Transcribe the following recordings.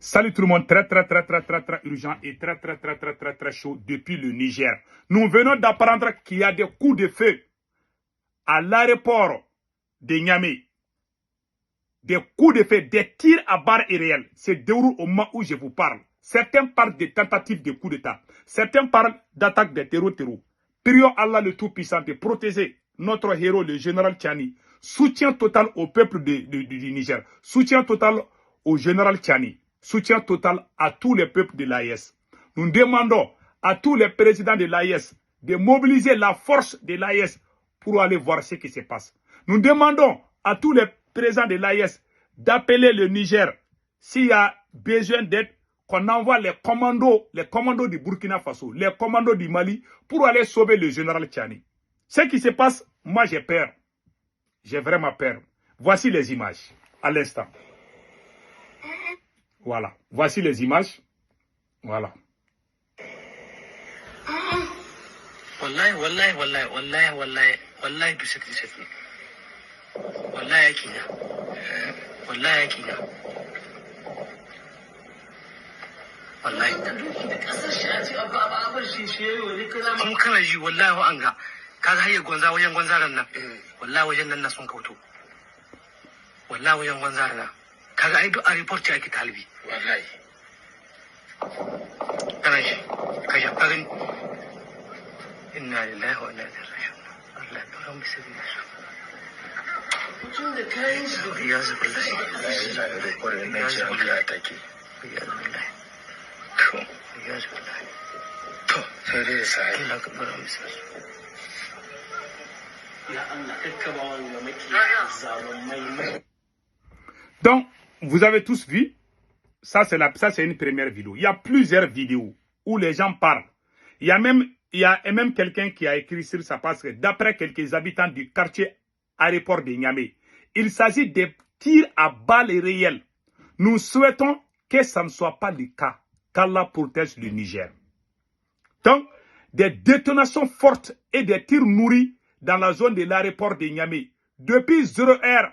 Salut tout le monde, très urgent et très chaud depuis le Niger. Nous venons d'apprendre qu'il y a des coups de feu à l'aéroport de Niamey. Des coups de feu, des tirs à balles réelles se déroulent au moment où je vous parle. Certains parlent de tentatives de coups d'État. Certains parlent d'attaques de terreau. Prions Allah le Tout-Puissant de protéger notre héros, le général Tchani. Soutien total au peuple du Niger. Soutien total au général Tchani. Soutien total à tous les peuples de l'AES. Nous demandons à tous les présidents de l'AES de mobiliser la force de l'AES pour aller voir ce qui se passe. Nous demandons à tous les présidents de l'AES d'appeler le Niger s'il y a besoin d'aide, qu'on envoie les commandos du Burkina Faso, les commandos du Mali pour aller sauver le général Tchani. Ce qui se passe, moi j'ai peur. J'ai vraiment peur. Voici les images à l'instant. Voilà. Voici les images. Voilà. Wallahi du set wallahi akina wallahi akina wallahi kuma kana ji wallahi an ga kaga haye gonza wajen gonzaran nan wallahi wajen nan na sun kauto wallahi wajen gonzaran nan kaga ai duk a report ake talibi wallahi kana ji kaga inna lillahi wa inna ilaihi raji'un Allah ya kawo mu sirri mutum da kayan shi ya zuba Allah ya rekore ne ce Allah ya take ya zuba to ya zuba to sai dai sai Allah ka bar mu sirri ya Allah kakka ba wani maki zaman mai. Donc vous avez tous vu, ça c'est une première vidéo. Il y a plusieurs vidéos où les gens parlent. Il y a même quelqu'un qui a écrit sur sa page que d'après quelques habitants du quartier aéroport de Niamey, il s'agit de tirs à balles réelles. Nous souhaitons que ça ne soit pas le cas, qu'Allah protège le Niger. Donc, des détonations fortes et des tirs nourris dans la zone de l'aéroport de Niamey depuis 0h,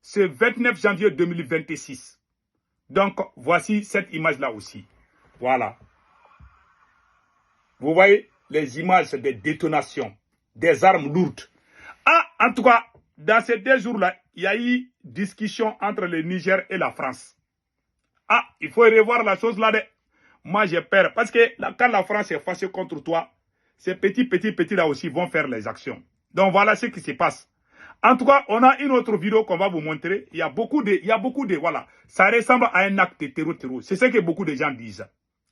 ce 29 janvier 2026. Donc, voici cette image-là aussi. Voilà. Vous voyez les images des détonations, des armes lourdes. Ah, en tout cas, dans ces 2 jours-là, il y a eu discussion entre le Niger et la France. Ah, il faut revoir la chose là. Moi, j'ai peur. Parce que quand la France est fâchée contre toi, ces petits là aussi vont faire les actions. Donc, voilà ce qui se passe. En tout cas, on a une autre vidéo qu'on va vous montrer. Il y a beaucoup de, voilà. Ça ressemble à un acte de terror. C'est ce que beaucoup de gens disent.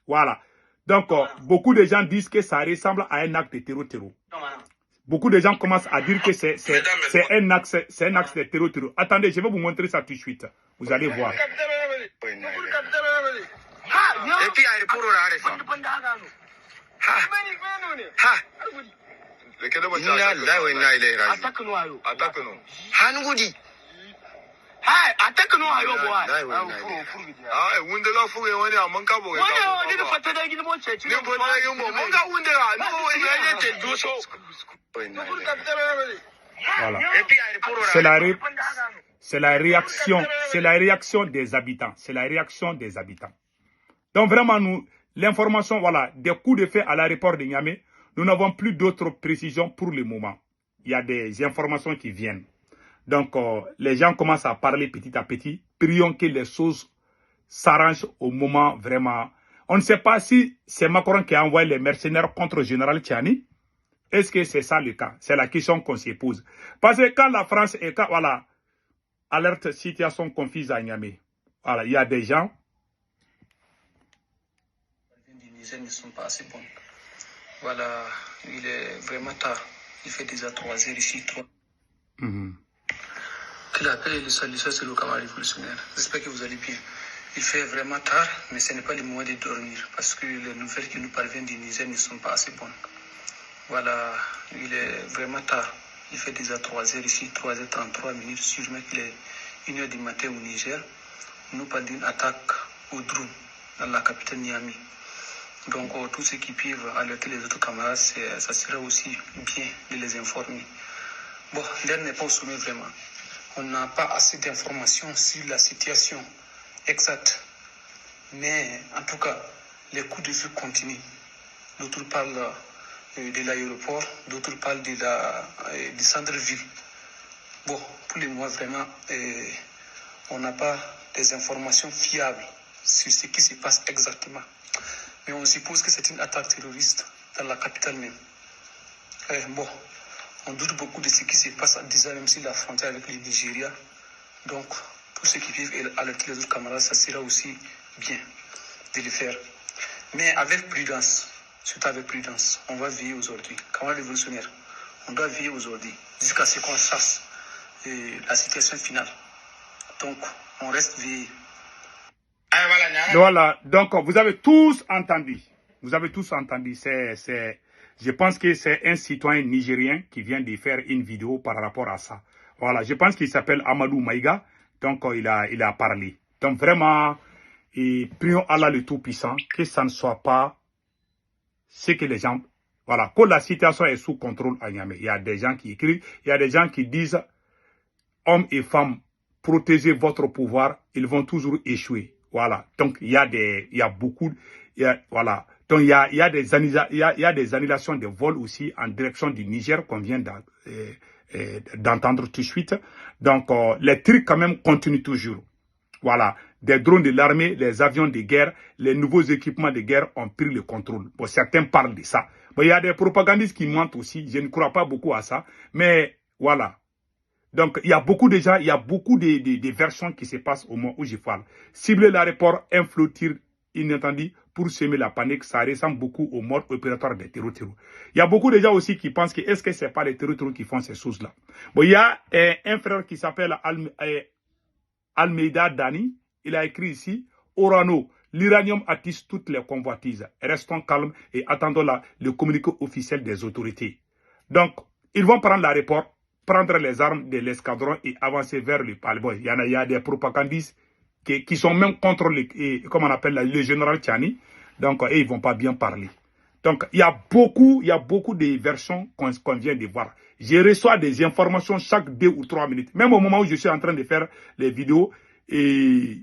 Voilà. Donc, beaucoup de gens disent que ça ressemble à un acte de terror. Beaucoup de gens commencent à dire que c'est un acte de terror. Attendez, je vais vous montrer ça tout de suite. Vous allez voir. Voilà. C'est la réaction des habitants. C'est la réaction des habitants. Donc vraiment, l'information, voilà, des coups de feu à l'aéroport de Niamey, nous n'avons plus d'autres précisions pour le moment. Il y a des informations qui viennent. Donc, les gens commencent à parler petit à petit. Prions que les choses s'arrangent au moment vraiment. On ne sait pas si c'est Macron qui a envoyé les mercenaires contre le général Tchani. Est-ce que c'est ça le cas? C'est la question qu'on se pose. Parce que quand la France est, voilà, alerte situation confuse à Niamey. Voilà, il y a des gens. Les Nigériens ne sont pas assez bons. Voilà, il est vraiment tard. Il fait déjà 3 heures ici, 3. Qu'il appelle le salut, c'est le camarade révolutionnaire. J'espère que vous allez bien. Il fait vraiment tard, mais ce n'est pas le moment de dormir, parce que les nouvelles qui nous parviennent du Niger ne sont pas assez bonnes. Voilà, il est vraiment tard. Il fait déjà 3 heures ici, 3h33, sûrement qu'il est 1h du matin au Niger. On nous parle d'une attaque au drone dans la capitale Niamey. Donc, tous ceux qui peuvent alerter les autres camarades, ça serait aussi bien de les informer. Bon, l'air n'est pas au sommet vraiment. On n'a pas assez d'informations sur la situation exacte Mais en tout cas, les coups de feu continuent. D'autres parlent de l'aéroport, d'autres parlent du centre-ville. Bon, pour le moment, vraiment, on n'a pas des informations fiables sur ce qui se passe exactement. Mais on suppose que c'est une attaque terroriste dans la capitale même. Bon, on doute beaucoup de ce qui se passe déjà même sur la frontière avec le Nigeria. Donc, pour ceux qui vivent alerter les autres camarades, ça sera aussi bien de le faire. Mais avec prudence, surtout avec prudence, on va veiller aujourd'hui. Camarades révolutionnaires, on doit veiller aujourd'hui jusqu'à ce qu'on sache la situation finale. Donc, on reste veillé. Voilà, donc vous avez tous entendu. Vous avez tous entendu. Je pense que c'est un citoyen nigérien qui vient de faire une vidéo par rapport à ça. Voilà, je pense qu'il s'appelle Amadou Maïga. Donc, il a parlé. Donc, vraiment, prions Allah le Tout-Puissant que ça ne soit pas ce que les gens... Voilà, quand la situation est sous contrôle à Niamey, il y a des gens qui écrivent, il y a des gens qui disent « Hommes et femmes, protégez votre pouvoir, ils vont toujours échouer. » Voilà, donc il y a beaucoup... voilà. Donc, il y a des annulations de vols aussi en direction du Niger qu'on vient d'entendre tout de suite. Donc, les trucs quand même continuent toujours. Voilà. Des drones de l'armée, les avions de guerre, les nouveaux équipements de guerre ont pris le contrôle. Bon, certains parlent de ça. Bon, il y a des propagandistes qui mentent aussi. Je ne crois pas beaucoup à ça. Mais voilà. Donc, il y a beaucoup de gens, il y a beaucoup de versions qui se passent au moment où je parle. Cibler l'aéroport, un flot tir inattendu pour semer la panique, ça ressemble beaucoup aux morts opératoires des terreaux. Il y a beaucoup de gens aussi qui pensent que est-ce que ce n'est pas les terreaux qui font ces choses-là. Bon, il y a un frère qui s'appelle Almeida Dani. Il a écrit ici, Orano, l'uranium attise toutes les convoitises. Restons calmes et attendons le communiqué officiel des autorités. Donc, ils vont prendre l'aéroport, prendre les armes de l'escadron et avancer vers le palais. Bon, il y a des propagandistes qui sont même contre comme on appelle le général Tchani. Donc, ils ne vont pas bien parler. Donc, il y a beaucoup de versions qu'on vient de voir. Je reçois des informations chaque 2 ou 3 minutes. Même au moment où je suis en train de faire les vidéos, et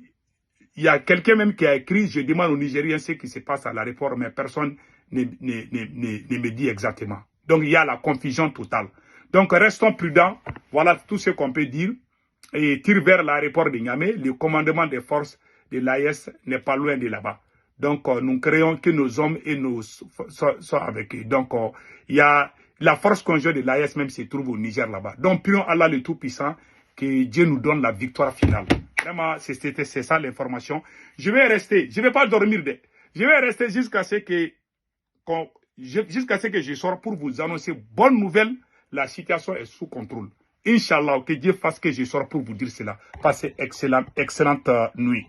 il y a quelqu'un même qui a écrit, je demande aux Nigériens ce qui se passe à l'aéroport, mais personne ne me dit exactement. Donc, il y a la confusion totale. Donc, restons prudents. Voilà tout ce qu'on peut dire. Et tire vers l'aéroport de Niamey. Le commandement des forces de l'AES n'est pas loin de là-bas. Donc, nous créons que nos hommes et nos soient avec eux. Donc, il y a la force conjointe de l'AES même se trouve au Niger là-bas. Donc, prions Allah le Tout-Puissant que Dieu nous donne la victoire finale. Vraiment, c'est ça l'information. Je vais rester, je ne vais pas dormir. Je vais rester jusqu'à ce que je sorte pour vous annoncer bonne nouvelle. La situation est sous contrôle. Inch'Allah, que Dieu fasse que je sorte pour vous dire cela. Passez excellente nuit.